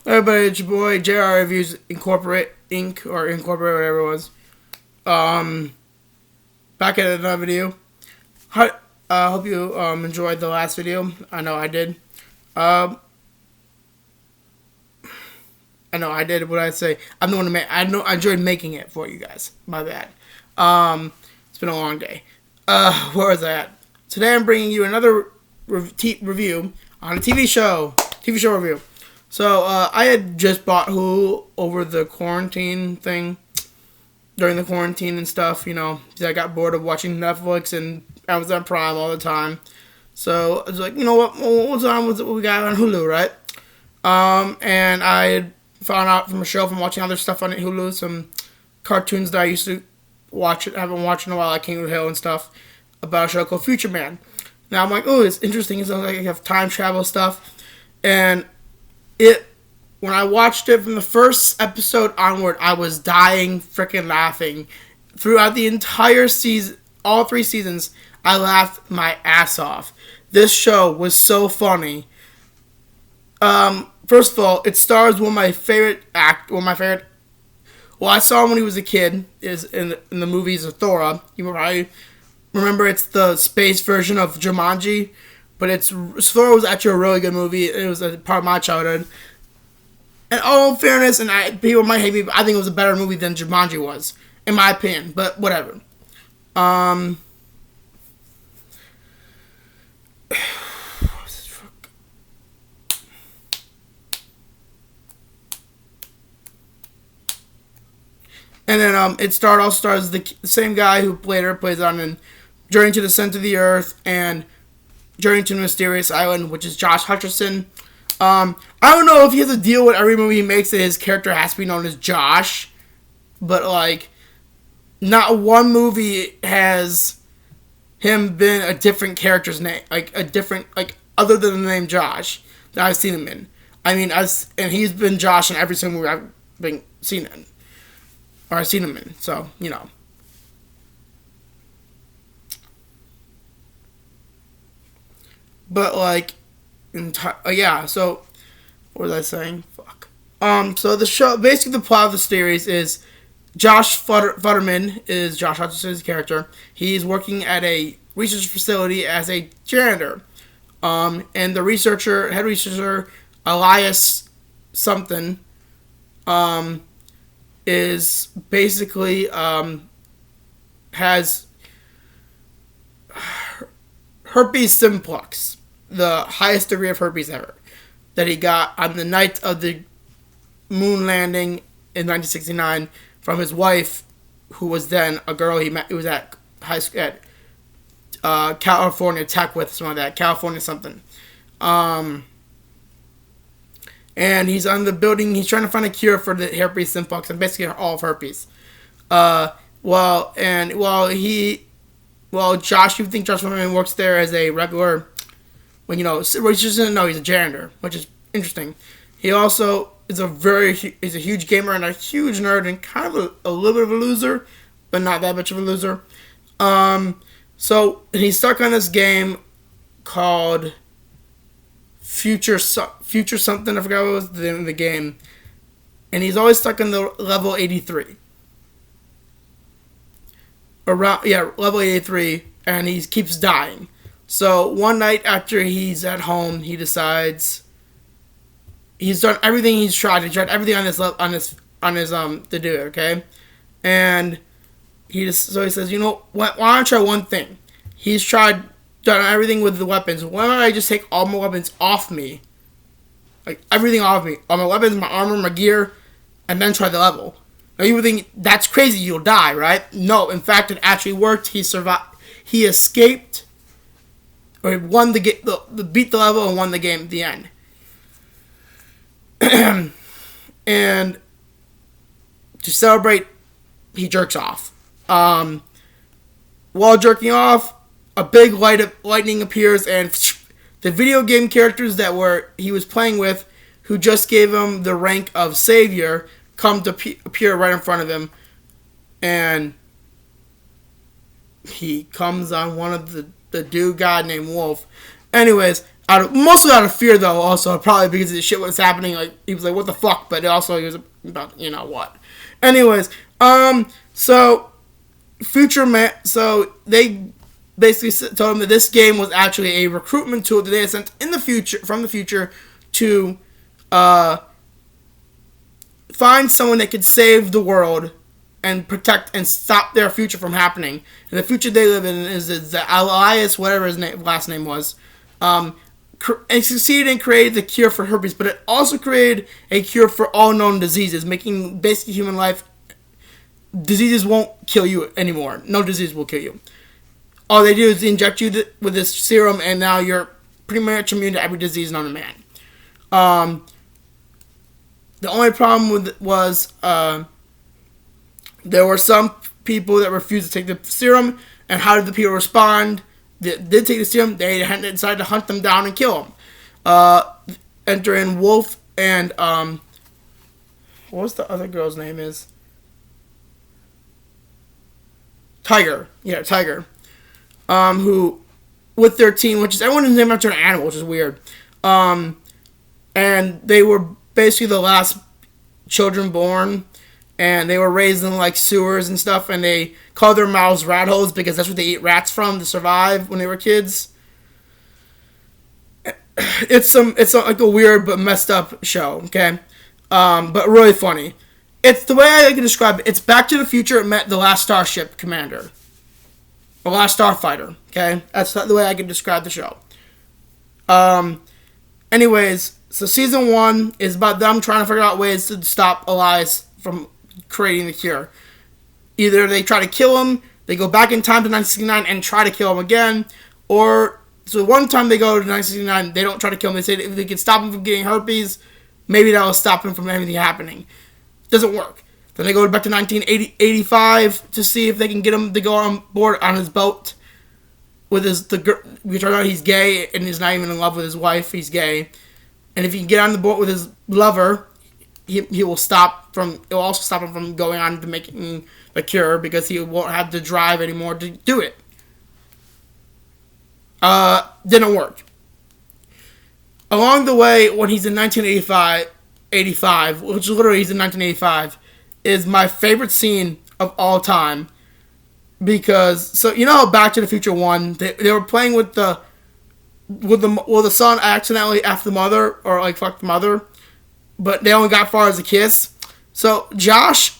Everybody, it's your boy JR Reviews Incorporate Inc. or Incorporate, whatever it was. Back at another video. I hope you enjoyed the last video. I know I did. Um, I know I did. What I say? I'm the one to make. I enjoyed making it for you guys. My bad. It's been a long day. Where was I at? Today I'm bringing you another review on a TV show. TV show review. So, I had just bought Hulu over the quarantine thing, during the quarantine and stuff, because I got bored of watching Netflix and Amazon Prime all the time. So, I was like, you know what's on with what we got on Hulu, right? And I found out from a show from watching other stuff on Hulu, some cartoons that I used to watch, haven't watched in a while, like King of the Hill and stuff, about a show called Future Man. Now, I'm like, oh, it's interesting. It sounds like I have time travel stuff. And when I watched it from the first episode onward, I was dying freaking laughing. Throughout the entire season, all 3 seasons, I laughed my ass off. This show was so funny. First of all, it stars one of my favorite. Well, I saw him when he was a kid. Is in the movies of Thora. You probably remember it's the space version of Jumanji. But Thor was actually a really good movie. It was a part of my childhood. In all fairness, and people might hate me, but I think it was a better movie than Jumanji was, in my opinion. But whatever. And then it stars the same guy who plays on in Journey to the Center of the Earth and Journey to the Mysterious Island, which is Josh Hutcherson. I don't know if he has a deal with every movie he makes that his character has to be known as Josh, but not one movie has him been a different character's name, other than the name Josh that I've seen him in. I mean, and he's been Josh in every single movie I've seen him in. So But yeah. So what was I saying? Fuck. So the show, basically, the plot of the series is Josh Futterman is Josh Hutcherson's character. He's working at a research facility as a janitor. And the head researcher, Elias something, is basically has herpes simplex, the highest degree of herpes ever, that he got on the night of the moon landing in 1969 from his wife, who was then a girl he met. It was at high school at California Tech with something like that, California something. And he's on the building. He's trying to find a cure for the herpes simplex and basically all of herpes. Josh, you think Josh Futterman works there as a regular, when he's a janitor, which is interesting. He also is a huge gamer and a huge nerd and kind of a little bit of a loser, but not that much of a loser. So he's stuck on this game called Future something. I forgot what was the name of the game, and he's always stuck on the level 83. Level 83, and he keeps dying. So one night after he's at home, he decides he's done everything he's tried. He tried everything on his to do it, okay? And he says, you know what? Why don't I try one thing? He's done everything with the weapons. Why don't I just take all my weapons off me, like everything off me, all my weapons, my armor, my gear, and then try the level. Now you would think that's crazy, you'll die, right? No, in fact, it actually worked. He survived. He escaped, or he won beat the level and won the game at the end. And to celebrate, he jerks off. While jerking off, a big lightning appears, and the video game characters that he was playing with, who just gave him the rank of savior, come to appear right in front of him, and he comes on one of the dude guy named Wolf. Anyways, Mostly out of fear, though. Also, probably because the shit was happening. Like he was like, "What the fuck?" But also he was about, you know what. Anyways, so Future Man. So they basically told him that this game was actually a recruitment tool that they had sent in the future from the future to find someone that could save the world and protect and stop their future from happening. And the future they live in is Elias, whatever his last name was. And succeeded and created the cure for herpes, but it also created a cure for all known diseases, making basically human life. Diseases won't kill you anymore. No disease will kill you. All they do is inject you with this serum, and now you're pretty much immune to every disease known to man. The only problem was there were some people that refused to take the serum, and how did the people respond? They did take the serum. They decided to hunt them down and kill them. Enter in Wolf and what was the other girl's name? Is Tiger? Yeah, Tiger. Who with their team, which is everyone is named after an animal, which is weird. And they were basically the last children born. And they were raised in like sewers and stuff, and they called their mouths rat holes because that's what they eat rats from to survive when they were kids. It's like a weird but messed up show, okay, but really funny. It's the way I can describe it. It's Back to the Future. It met the Last Starship Commander, the Last Starfighter. Okay, that's the way I can describe the show. Anyways, so season 1 is about them trying to figure out ways to stop Elias from creating the cure. Either they try to kill him, they go back in time to 1969 and try to kill him again, or so one time they go to 1969, they don't try to kill him. They say if they can stop him from getting herpes, maybe that'll stop him from anything happening. Doesn't work. Then they go back to 1985 to see if they can get him to go on board on his boat with we turn out he's gay and he's not even in love with his wife. He's gay, and if he can get on the boat with his lover, he will stop from. It will also stop him from going on to making the cure because he won't have the drive anymore to do it. Didn't work. Along the way, when he's in 1985, which literally he's in 1985, is my favorite scene of all time. Because, so, you know how Back to the Future 1, they were playing with the son accidentally F the mother, or like fuck the mother, but they only got far as a kiss. So, Josh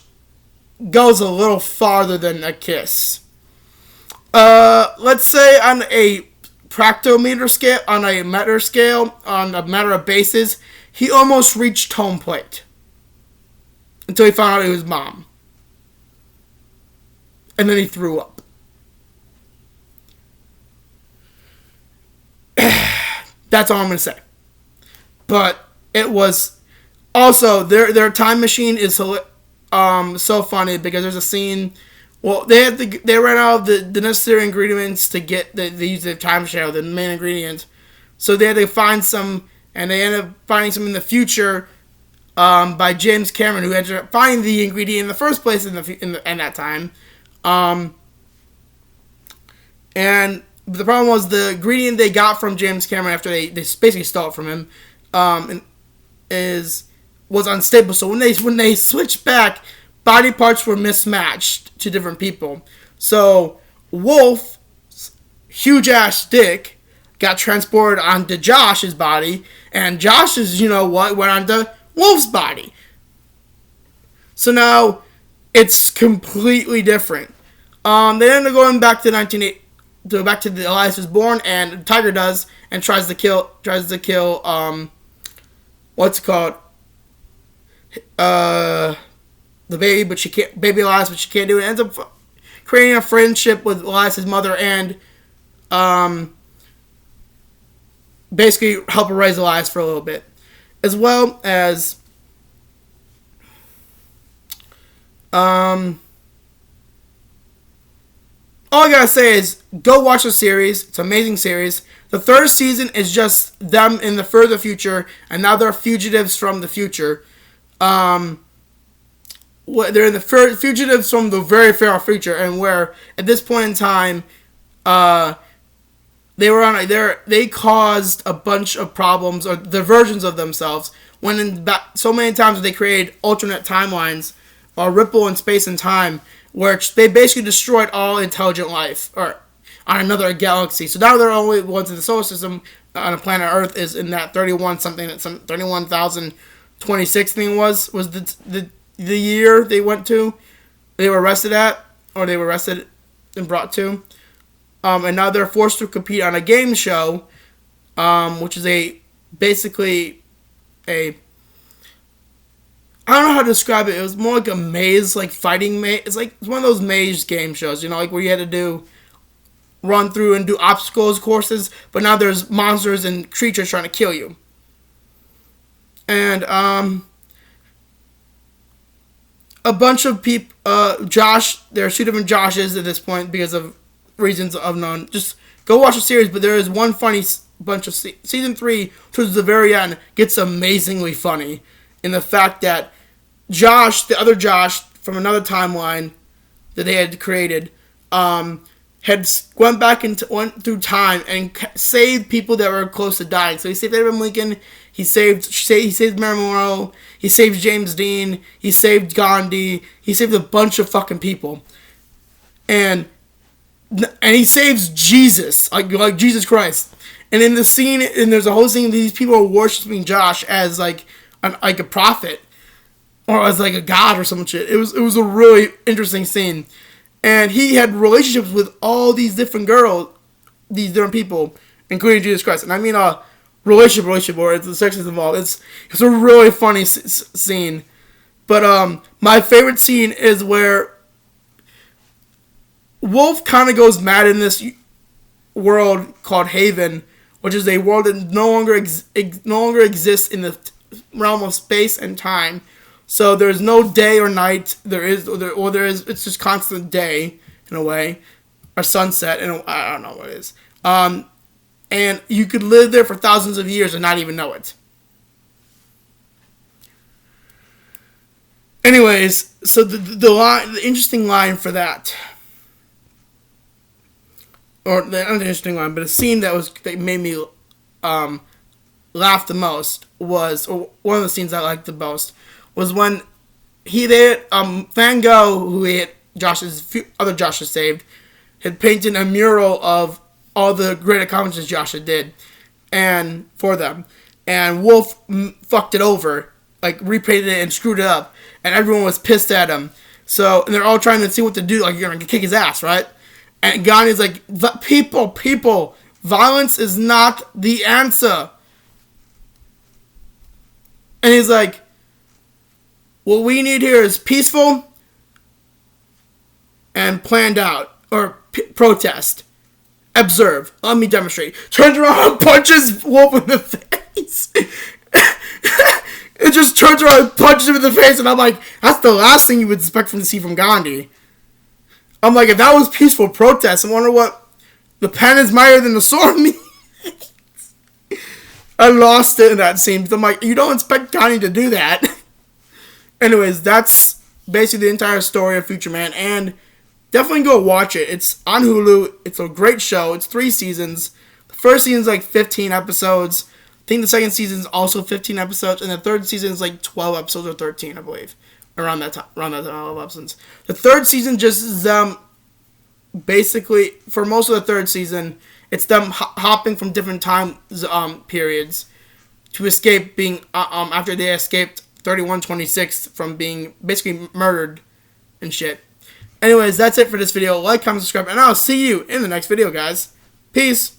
goes a little farther than a kiss. Let's say on a practometer scale, on a meter scale, on a matter of bases, he almost reached home plate. Until he found out it was mom. And then he threw up. That's all I'm going to say. But it was... Also, their time machine is so funny because there's a scene... Well, they ran out of the necessary ingredients to get they use the time machine, the main ingredient. So they had to find some, and they ended up finding some in the future by James Cameron, who ended up finding the ingredient in the first place in that time. And the problem was the ingredient they got from James Cameron after they basically stole it from him was unstable. So when they switched back, body parts were mismatched to different people. So Wolf's huge ass dick got transported onto Josh's body, and Josh's, you know what, went onto Wolf's body. So now it's completely different. They end up going back to back to the Elias was born, and Tiger does, and tries to kill what's it called? The baby, but she can't, baby Elias, but she can't do it. Ends up creating a friendship with Elias' mother and basically help her raise Elias for a little bit. As well as all I gotta say is go watch the series. It's an amazing series. The third season is just them in the further future, and now they're fugitives from the future. They're in the fugitives from the very far future, and where at this point in time, they were on they caused a bunch of problems, or the versions of themselves, when so many times they created alternate timelines or ripple in space and time, where they basically destroyed all intelligent life or on another galaxy. So now they're only ones in the solar system on a planet Earth is in that 31,026 thing was the year they went to, they were arrested at, or they were arrested and brought to. And now they're forced to compete on a game show, which is basically a, I don't know how to describe it. It was more like a maze, like fighting maze. It's one of those maze game shows, like where you had to run through and do obstacles courses, but now there's monsters and creatures trying to kill you. And a bunch of people, Josh, there are 2 different Joshes at this point because of reasons unknown. Just go watch the series, but there is one funny bunch of season 3 towards the very end gets amazingly funny in the fact that Josh, the other Josh from another timeline that they had created, had went through time and saved people that were close to dying. So he saved Abraham Lincoln, he saved Marilyn Monroe, he saved James Dean, he saved Gandhi, he saved a bunch of fucking people, and he saves Jesus, like Jesus Christ. And in the scene, and there's a whole scene, these people are worshiping Josh as like a prophet, or as like a god or some shit. It was a really interesting scene. And he had relationships with all these different girls, these different people, including Jesus Christ. And I mean a relationship, or the sex is involved. It's a really funny scene. But my favorite scene is where Wolf kind of goes mad in this world called Haven, which is a world that no longer exists in the realm of space and time. So there's no day or night. It's just constant day in a way, or sunset. And I don't know what it is. And you could live there for thousands of years and not even know it. Anyways, so the interesting line for that, or the uninteresting line, but a scene that made me laugh the most was, or one of the scenes I liked the most, was when Van Gogh, who other Josh's saved, had painted a mural of all the great accomplishments Josh did, and for them, and Wolf fucked it over, like repainted it and screwed it up, and everyone was pissed at him. So, and they're all trying to see what to do, like you're gonna kick his ass, right? And Gandhi's like, people, violence is not the answer. And he's like, what we need here is peaceful and planned out, or protest. Observe. Let me demonstrate. Turns around and punches Wolf in the face. It just turns around and punches him in the face, and I'm like, that's the last thing you would expect to see from Gandhi. I'm like, if that was peaceful protest, I wonder what the pen is mightier than the sword means. I lost it in that scene. I'm like, you don't expect Gandhi to do that. Anyways, that's basically the entire story of Future Man, and definitely go watch it. It's on Hulu. It's a great show. It's 3 seasons. The first season is like 15 episodes. I think the second season is also 15 episodes, and the third season is like 12 episodes or 13, I believe. Around that time, 12 episodes. The third season just is them, basically, for most of the third season, it's them hopping from different time periods to escape being, after they escaped 3126 from being basically murdered and shit. Anyways, that's it for this video. Like, comment, subscribe, and I'll see you in the next video, guys. Peace.